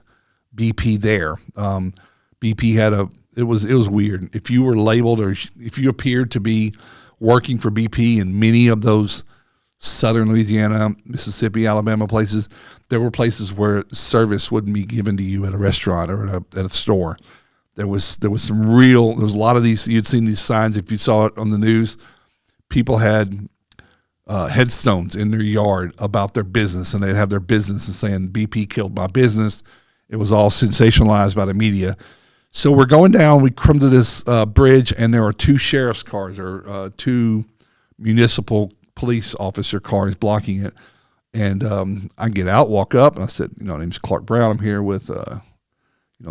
BP there. BP had it was weird. If you were labeled or if you appeared to be working for BP in many of those southern Louisiana, Mississippi, Alabama places, there were places where service wouldn't be given to you at a restaurant or at a store. There was a lot of these, you'd seen these signs if you saw it on the news. People had headstones in their yard about their business, and they'd have their business and saying, BP killed my business. It was all sensationalized by the media. So we're going down, we come to this bridge, and there are two sheriff's cars or two municipal police officer cars blocking it. And I get out, walk up, and I said, my name's Clark Brown. I'm here with,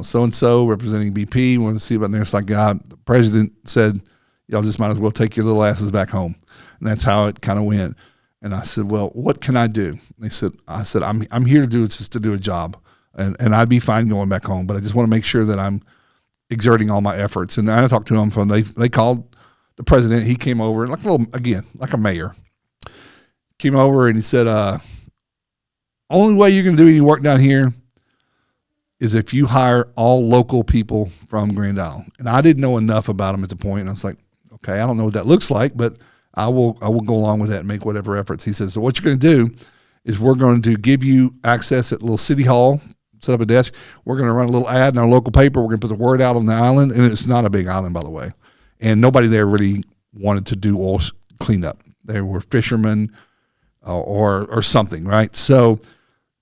so-and-so representing BP. Want to see about there. It's like, God, the president said, y'all just might as well take your little asses back home. And that's how it kind of went. And I said, well, what can I do? And I said, I'm here to do it just to do a job. And I'd be fine going back home, but I just want to make sure that I'm exerting all my efforts. And I talked to them they called the president. He came over like a mayor. Came over and he said, only way you're going to do any work down here is if you hire all local people from Grand Isle. And I didn't know enough about them at the point. And I was like, okay, I don't know what that looks like, but I will go along with that and make whatever efforts. He says, so what you're going to do is we're going to give you access at a little city hall, set up a desk. We're going to run a little ad in our local paper. We're going to put the word out on the island. And it's not a big island, by the way. And nobody there really wanted to do oil cleanup. They were fishermen or something, right? So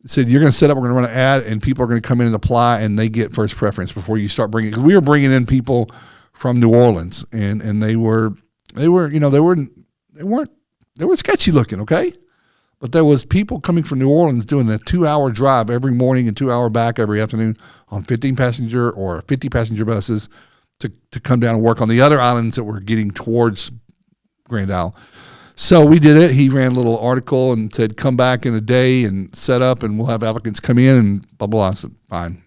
he said, you're going to set up, we're going to run an ad, and people are going to come in and apply, and they get first preference before you start bringing, because we were bringing in people from New Orleans, and they were sketchy looking, okay? But there was people coming from New Orleans doing a 2-hour drive every morning and 2-hour back every afternoon on 15-passenger or 50-passenger buses to come down and work on the other islands that were getting towards Grand Isle. So we did it. He ran a little article and said, come back in a day and set up, and we'll have applicants come in and blah, blah, blah. I said, fine.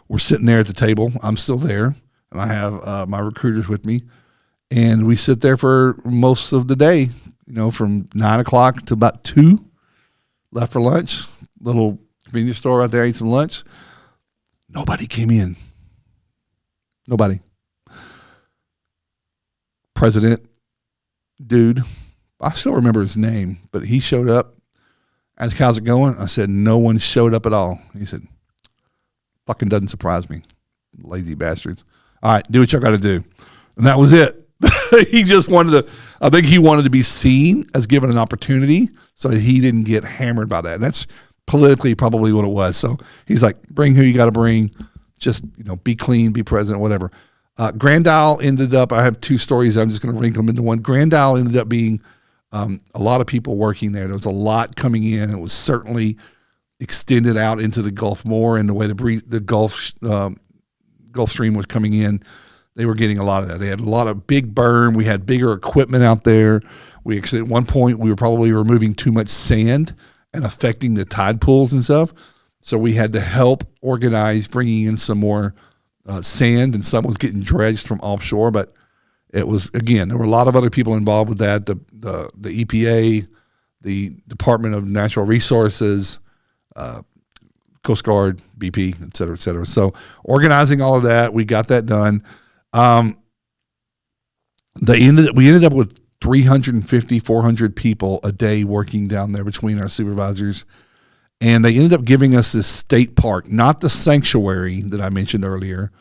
we're sitting there at the table. I'm still there, and I have my recruiters with me, and we sit there for most of the day. From 9 o'clock to about 2. Left for lunch. Little convenience store right there. Ate some lunch. Nobody came in. Nobody. President, dude, I still remember his name, but he showed up. Asked, how's it going? I said, no one showed up at all. He said, fucking doesn't surprise me. Lazy bastards. All right, do what y'all got to do. And that was it. He just I think he wanted to be seen as given an opportunity so that he didn't get hammered by that. And that's politically probably what it was. So he's like, bring who you got to bring. Just, be clean, be present, whatever. Grand Isle ended up, I have 2 stories. I'm just going to wrinkle them into one. Grand Isle ended up being a lot of people working there. There was a lot coming in. It was certainly extended out into the Gulf more, and the way the Gulf Stream was coming in, they were getting a lot of that. They had a lot of big burn. We had bigger equipment out there. We actually, at one point, we were probably removing too much sand and affecting the tide pools and stuff. So we had to help organize bringing in some more sand, and some was getting dredged from offshore. But it was, again, there were a lot of other people involved with that. The EPA, the Department of Natural Resources, Coast Guard, BP, et cetera, et cetera. So organizing all of that, we got that done. We ended up with 350, 400 people a day working down there between our supervisors. And they ended up giving us this state park, not the sanctuary that I mentioned earlier,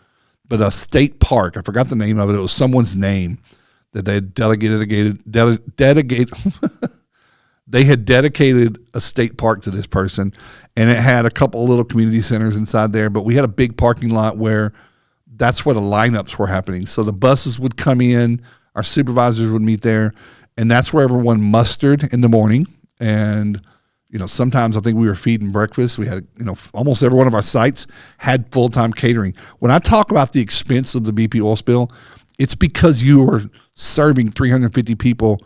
but a state park. I forgot the name of it. It was someone's name that they had they had dedicated a state park to this person, and it had a couple of little community centers inside there. But we had a big parking lot where that's where the lineups were happening. So the buses would come in, our supervisors would meet there, and that's where everyone mustered in the morning. And sometimes I think we were feeding breakfast. We had, almost every one of our sites had full-time catering. When I talk about the expense of the BP oil spill, it's because you were serving 350 people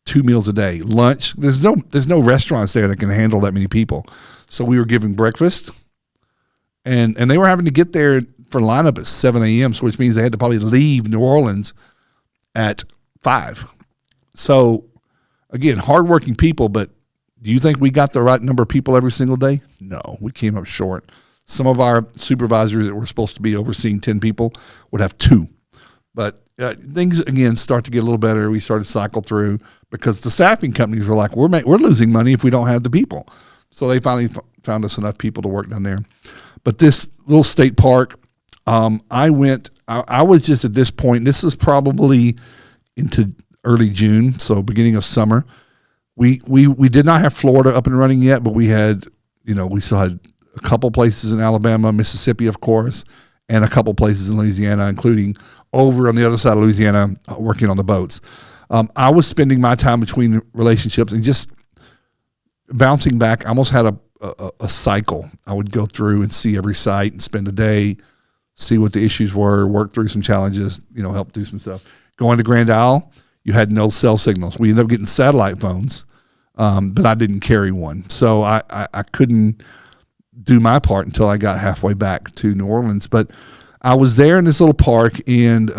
2 meals a day. Lunch, there's no restaurants there that can handle that many people. So we were giving breakfast, and they were having to get there for lineup at 7 a.m., so which means they had to probably leave New Orleans at 5. So, again, hardworking people, but do you think we got the right number of people every single day? No, we came up short. Some of our supervisors that were supposed to be overseeing 10 people would have 2. But things, again, start to get a little better. We started to cycle through because the staffing companies were like, we're losing money if we don't have the people. So they finally found us enough people to work down there. But this little state park, I was just at this point, this is probably into early June, so beginning of summer. We did not have Florida up and running yet, but we had, we still had a couple places in Alabama, Mississippi, of course, and a couple places in Louisiana, including over on the other side of Louisiana, working on the boats. I was spending my time between relationships and just bouncing back. I almost had a cycle. I would go through and see every site and spend a day, see what the issues were, work through some challenges, help do some stuff. Going to Grand Isle, you had no cell signals. We ended up getting satellite phones, but I didn't carry one. So I couldn't do my part until I got halfway back to New Orleans. But I was there in this little park, and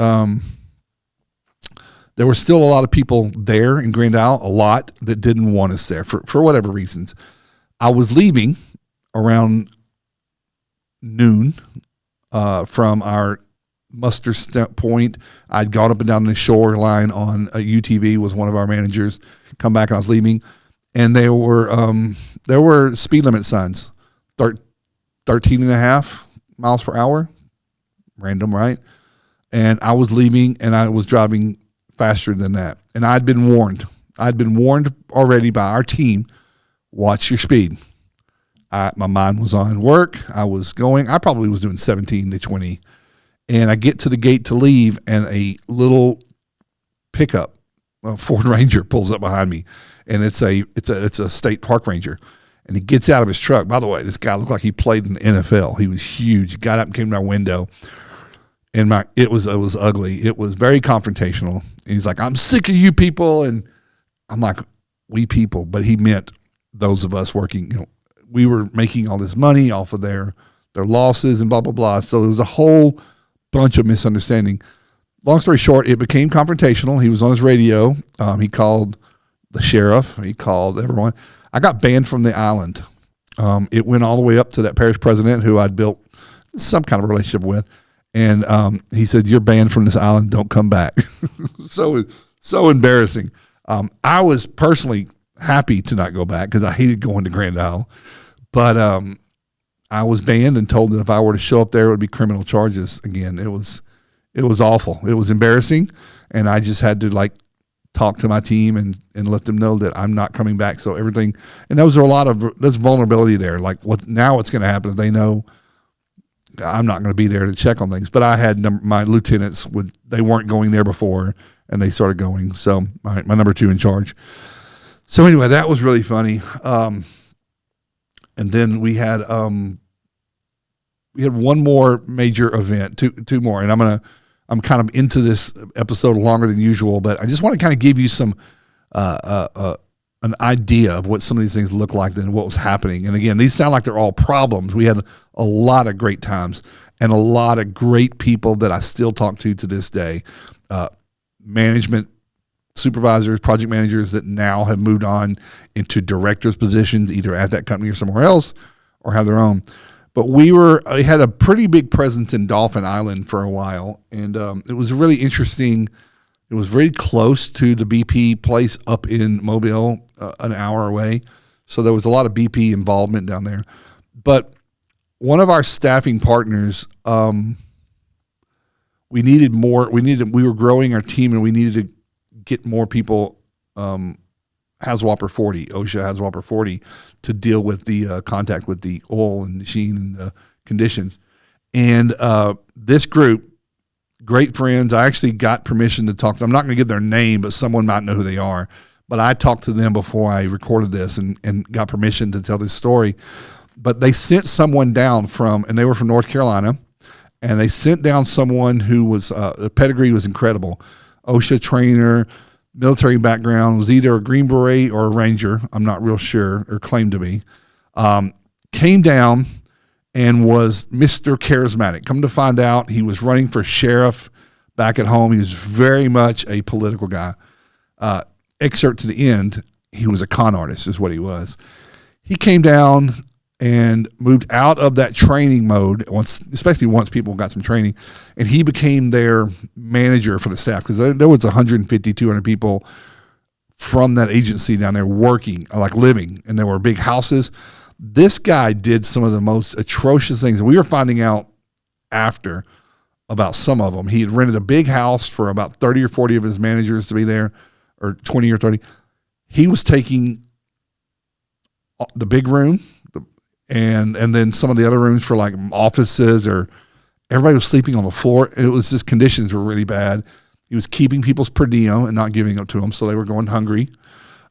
there were still a lot of people there in Grand Isle, a lot that didn't want us there for whatever reasons. I was leaving around noon from our muster point. I'd gone up and down the shoreline on a UTV with one of our managers. Come back, and I was leaving, and there were speed limit signs, 13.5 miles per hour, random, right? And I was leaving, and I was driving faster than that. And I'd been warned. I'd been warned already by our team, watch your speed. My mind was on work. I probably was doing 17 to 20. And I get to the gate to leave, and a little pickup, a Ford Ranger, pulls up behind me. And it's a state park ranger. And he gets out of his truck. By the way, this guy looked like he played in the NFL. He was huge. He got up and came to my window. And it was ugly. It was very confrontational. And he's like, I'm sick of you people. And I'm like, we people. But he meant those of us working. We were making all this money off of their their losses and blah, blah, blah. So it was a whole bunch of misunderstanding. Long story short, it became confrontational. He was on his radio. He called the sheriff. He called everyone. I got banned from the island. It went all the way up to that parish president who I'd built some kind of relationship with. And he said, "You're banned from this island. Don't come back." So embarrassing. I was personally happy to not go back because I hated going to Grand Isle. But I was banned and told that if I were to show up there, it would be criminal charges again. It was awful. It was embarrassing. And I just had to talk to my team and let them know that I'm not coming back. So everything, and there's vulnerability there. What's going to happen if they know I'm not going to be there to check on things. But I had my lieutenants they weren't going there before, and they started going. So my number 2 in charge. So anyway, that was really funny. And then we had one more major event, two more, and I'm kind of into this episode longer than usual, but I just want to kind of give you some an idea of what some of these things look like and what was happening. And again, these sound like they're all problems. We had a lot of great times and a lot of great people that I still talk to this day. Management supervisors, project managers that now have moved on into directors positions, either at that company or somewhere else, or have their own. But we had a pretty big presence in Dolphin Island for a while, and it was really interesting. It was very close to the BP place up in Mobile, an hour away. So there was a lot of BP involvement down there. But one of our staffing partners, we needed more. We were growing our team, and we needed to get more people, OSHA Haswalper 40, to deal with the contact with the oil and the sheen and the conditions. And this group, great friends, I actually got permission to talk to them. I'm not going to give their name, but someone might know who they are. But I talked to them before I recorded this and got permission to tell this story. But they sent someone down and they were from North Carolina, and they sent down someone who was, the pedigree was incredible. OSHA trainer, military background, was either a Green Beret or a Ranger. I'm not real sure, or claimed to be. Came down and was Mr. Charismatic. Come to find out, he was running for sheriff back at home. He was very much a political guy. Excerpt to the end, he was a con artist is what he was. He came down and moved out of that training mode, especially once people got some training, and he became their manager for the staff, because there was 150, 200 people from that agency down there working, living, and there were big houses. This guy did some of the most atrocious things. We were finding out after about some of them. He had rented a big house for about 30 or 40 of his managers to be there, or 20 or 30. He was taking the big room and then some of the other rooms for offices, or everybody was sleeping on the floor. It was just, conditions were really bad. He was keeping people's per diem and not giving it to them, so they were going hungry.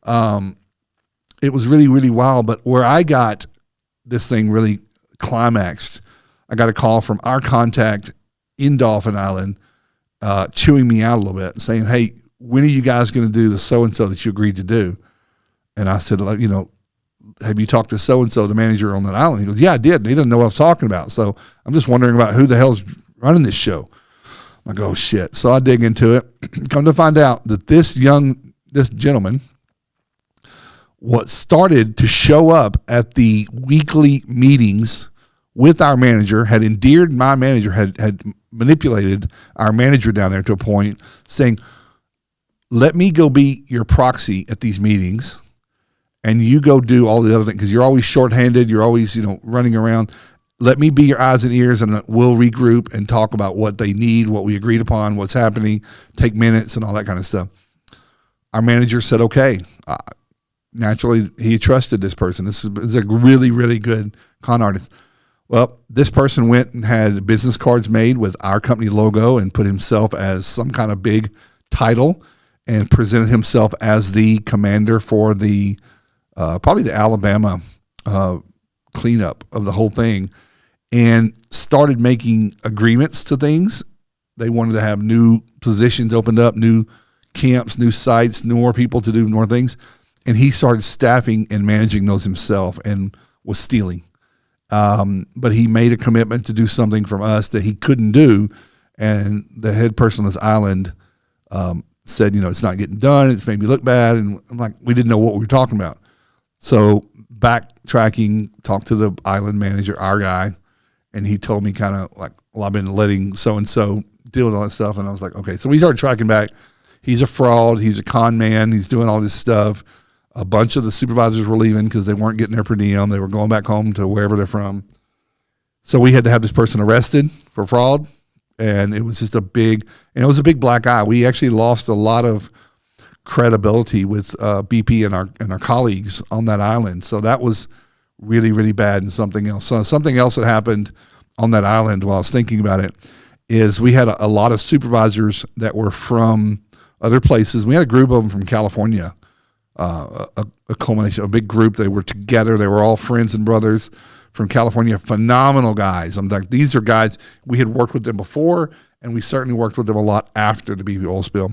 It was really, really wild. But where I got this thing really climaxed, I got a call from our contact in Dolphin Island, chewing me out a little bit, saying, "Hey, when are you guys going to do the so-and-so that you agreed to do?" And I said, "Have you talked to so-and-so, the manager on that island?" He goes, "Yeah, I did. They didn't know what I was talking about. So I'm just wondering about who the hell's running this show." I'm like, "Oh shit." So I dig into it. Come to find out that this gentleman, what started to show up at the weekly meetings with our manager, had endeared my manager, had manipulated our manager down there to a point, saying, "Let me go be your proxy at these meetings, and you go do all the other things, because you're always shorthanded. You're always, running around. Let me be your eyes and ears, and we'll regroup and talk about what they need, what we agreed upon, what's happening, take minutes and all that kind of stuff." Our manager said, okay. Naturally, he trusted this person. This is a really, really good con artist. Well, this person went and had business cards made with our company logo and put himself as some kind of big title and presented himself as the commander for the probably the Alabama cleanup of the whole thing, and started making agreements to things. They wanted to have new positions opened up, new camps, new sites, more people to do more things. And he started staffing and managing those himself and was stealing. But he made a commitment to do something from us that he couldn't do. And the head person on this island said, it's not getting done. It's made me look bad. And I'm like, we didn't know what we were talking about. So backtracking, talked to the island manager, our guy, and he told me kind of like, well, I've been letting so-and-so deal with all that stuff. And I was like, okay. So we started tracking back. He's a fraud. He's a con man. He's doing all this stuff. A bunch of the supervisors were leaving because they weren't getting their per diem. They were going back home to wherever they're from. So we had to have this person arrested for fraud. And it was just a big black eye. We actually lost a lot of credibility with BP and our colleagues on that island. So that was really, really bad. And something else. So something else that happened on that island while I was thinking about it is we had a lot of supervisors that were from other places. We had a group of them from California, a culmination, a big group. They were together. They were all friends and brothers from California, phenomenal guys. I'm like, these are guys, we had worked with them before, and we certainly worked with them a lot after the BP oil spill.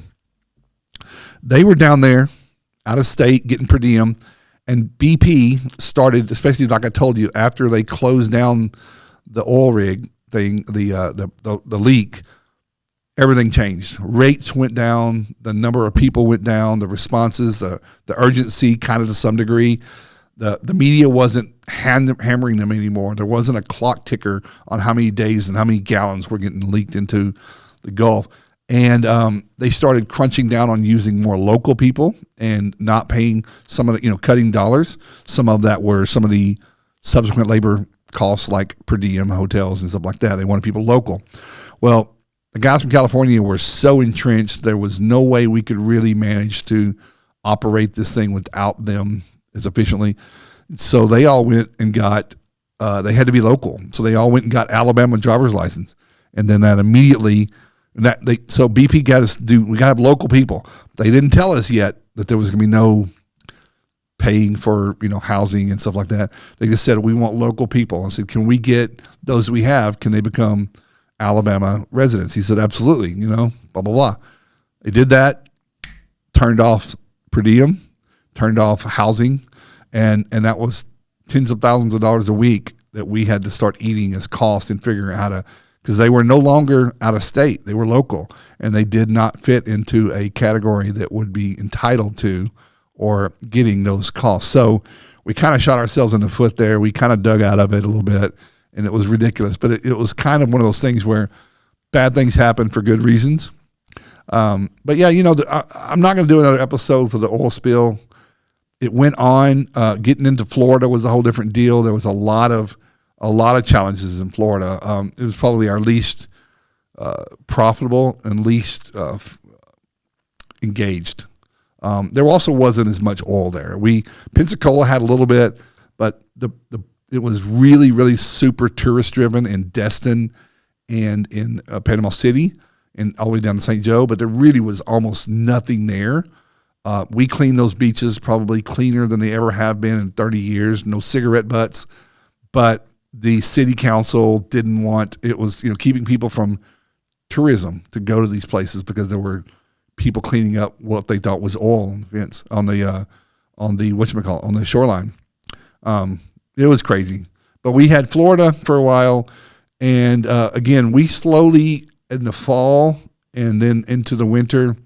They were down there, out of state, getting per diem, and BP started, especially like I told you, after they closed down the oil rig thing, the leak, everything changed. Rates went down, the number of people went down, the responses, the urgency kind of to some degree. The media wasn't hammering them anymore. There wasn't a clock ticker on how many days and how many gallons were getting leaked into the Gulf. And they started crunching down on using more local people and not paying some of the, cutting dollars. Some of that were some of the subsequent labor costs like per diem, hotels and stuff like that. They wanted people local. Well, the guys from California were so entrenched, there was no way we could really manage to operate this thing without them as efficiently. So they all went and got, they had to be local. So they all went and got Alabama driver's license. And then that immediately, so BP got us we got to have local people. They didn't tell us yet that there was going to be no paying for, housing and stuff like that. They just said, we want local people. I said, can we get those we have? Can they become Alabama residents? He said, absolutely, blah, blah, blah. They did that, turned off per diem, turned off housing, and that was tens of thousands of dollars a week that we had to start eating as cost and figuring out how to, because they were no longer out of state. They were local, and they did not fit into a category that would be entitled to or getting those costs. So we kind of shot ourselves in the foot there. We kind of dug out of it a little bit, and it was ridiculous. But it was kind of one of those things where bad things happen for good reasons. But yeah, I'm not going to do another episode for the oil spill. It went on. Getting into Florida was a whole different deal. There was a lot of challenges in Florida. It was probably our least profitable and least engaged. There also wasn't as much oil there. Pensacola had a little bit, but it was really, really super tourist driven in Destin and in Panama City and all the way down to St. Joe, but there really was almost nothing there. We cleaned those beaches probably cleaner than they ever have been in 30 years. No cigarette butts, but the city council didn't want, it was, keeping people from tourism to go to these places because there were people cleaning up what they thought was oil on the fence, on the shoreline. It was crazy, but we had Florida for a while. And, again, we slowly in the fall and then into the winter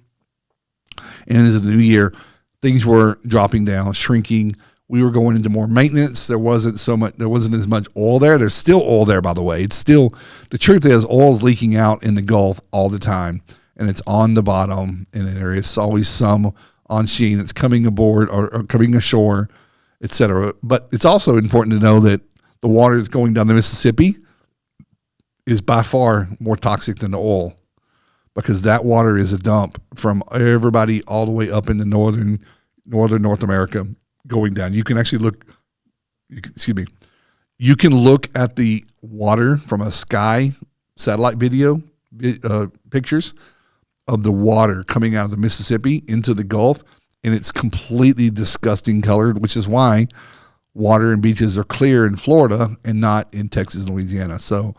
and into the new year, things were dropping down, shrinking. We were going into more maintenance. There wasn't as much oil there. There's still oil there, by the way. The truth is oil is leaking out in the Gulf all the time, and it's on the bottom, and there's always some on sheen that's coming aboard or coming ashore, et cetera. But it's also important to know that the water that's going down the Mississippi is by far more toxic than the oil, because that water is a dump from everybody all the way up in the northern North America going down. You can actually you can look at the water from a sky satellite video pictures of the water coming out of the Mississippi into the Gulf, and it's completely disgusting colored, which is why water and beaches are clear in Florida and not in Texas and Louisiana. So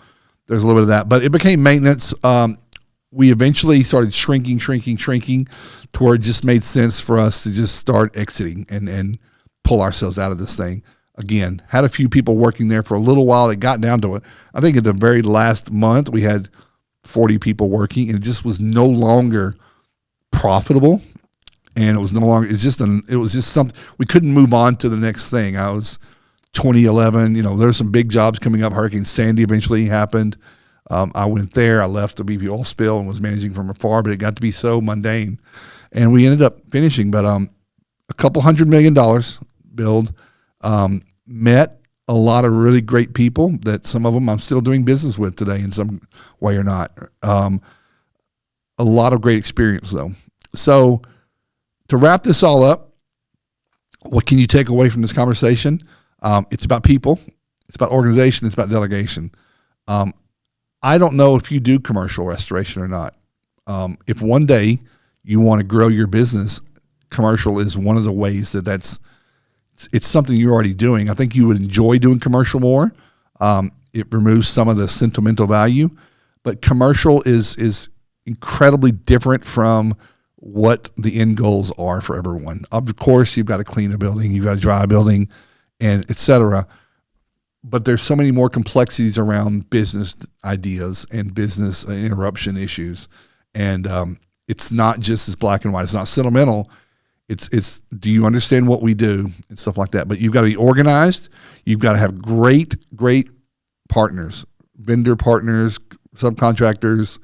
there's a little bit of that, but it became maintenance. We eventually started shrinking to where it just made sense for us to just start exiting and pull ourselves out of this thing. Again, had a few people working there for a little while. It got down to it. I think at the very last month, we had 40 people working, and it just was no longer profitable. And it was no longer, it was just something, we couldn't move on to the next thing. I was 2011, there's some big jobs coming up. Hurricane Sandy eventually happened. I went there. I left the BP oil spill and was managing from afar, but it got to be so mundane. And we ended up finishing, but a couple $100 million build, met a lot of really great people that some of them I'm still doing business with today in some way or not. A lot of great experience though. So to wrap this all up, what can you take away from this conversation? It's about people. It's about organization. It's about delegation. I don't know if you do commercial restoration or not. If one day you want to grow your business, commercial is one of the ways it's something you're already doing. I think you would enjoy doing commercial more. It removes some of the sentimental value, but commercial is incredibly different from what the end goals are for everyone. Of course, you've got to clean a building, you've got to dry a building, and et cetera. But there's so many more complexities around business ideas and business interruption issues. And it's not just as black and white. It's not sentimental. It's do you understand what we do and stuff like that? But you've got to be organized. You've got to have great partners, vendor partners, subcontractors,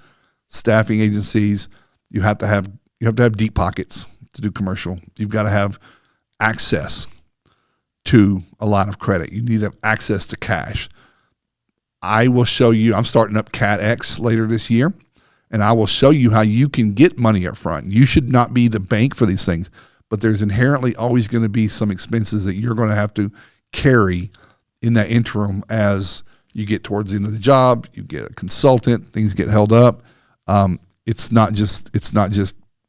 staffing agencies. You have to have deep pockets to do commercial. You've got to have access to a line of credit. You need to have access to cash. I will show you, I'm starting up CatX later this year, and I will show you how you can get money up front. You should not be the bank for these things, but there's inherently always going to be some expenses that you're going to have to carry in that interim as you get towards the end of the job, you get a consultant, things get held up. It's not just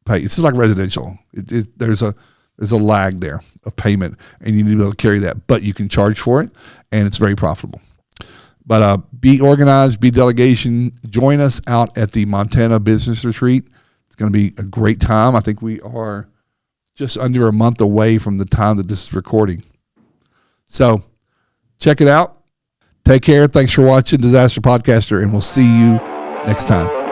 pay. It's just like residential. There's a lag there of payment, and you need to be able to carry that, but you can charge for it, and it's very profitable. But be organized, be delegation. Join us out at the Montana Business Retreat. It's going to be a great time. I think we are just under a month away from the time that this is recording. So check it out. Take care. Thanks for watching Disaster Podcaster, and we'll see you next time.